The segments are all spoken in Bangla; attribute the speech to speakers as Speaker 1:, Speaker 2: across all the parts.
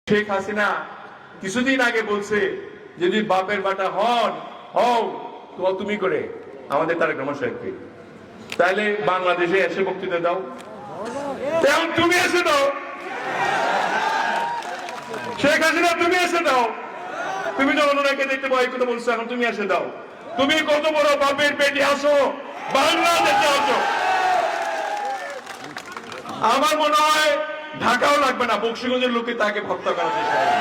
Speaker 1: শেখ হাসিনা কিছুদিন আগে বলছে যদি বাপের বাটা হন হও তো তুমি করে আমাদের তারেক রহমান সাহেবকে, তাহলে বাংলাদেশে এসে বক্তৃতা দাও, তেমন তুমি এসে দাও। শেখ হাসিনা তুমি এসে দাও, তুমি তো ওনাকে দেখতে পাও এই কথা বলছো, এখন তুমি এসে দাও। তুমি কত বড় বাপের পেটে আসো, বাংলাদেশে আসো। আমার মনে হয় ঢাকাও লাগবে না, বক্সিগঞ্জের লোকে তাকে হত্যা করার চেষ্টা করে।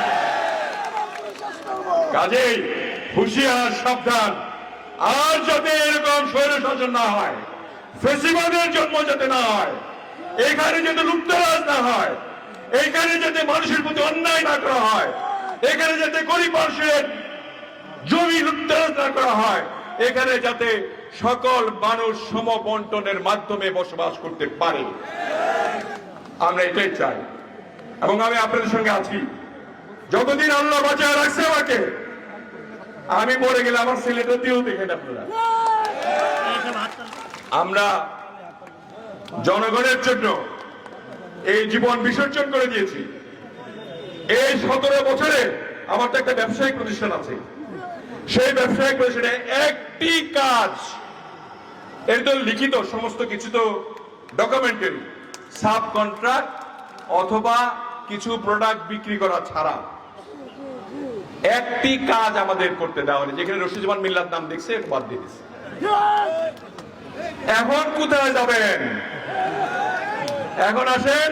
Speaker 1: কাজেই হুঁশিয়ার, সাবধান। আর যাতে এরকম স্বৈরশাসন না হয়, ফেসিবাদের জন্ম যাতে না হয়, এখানে যাতে লুপ্তরাজ না হয়, এখানে যাতে মানুষের প্রতি অন্যায় না করা হয়, এখানে যাতে গরিব মানুষের জমি লুপ্তরাজ না করা হয়, এখানে যাতে সকল মানুষ সমবন্টনের মাধ্যমে বসবাস করতে পারে, আমরা এটাই চাই। এবং আমি আপনাদের সঙ্গে আছি যতদিন আল্লাহ বাঁচায় রাখছে আমাকে। আমি মরে গেলে আমার ছেলেটা দিয়েও দেখেন আপনারা। আমরা জনগণের জন্য এই জীবন বিসর্জন করে দিয়েছি। এই 17 বছরে আমার তো একটা ব্যবসায়িক প্রতিষ্ঠান আছে, সেই ব্যবসায়িক প্রতিষ্ঠানে একটি কাজ, এর তো লিখিত সমস্ত কিছু তো ডকুমেন্টারি, সাব কন্ট্রাক্ট অথবা কিছু প্রোডাক্ট বিক্রি করা ছাড়া একটি কাজ আমাদের করতে দেওয়া হয়নি। যেখানে রশিদুজ্জামান মিল্লাত নাম দেখছে বাদ দিয়ে দিচ্ছে। এখন কোথায় যাবেন? এখন আসেন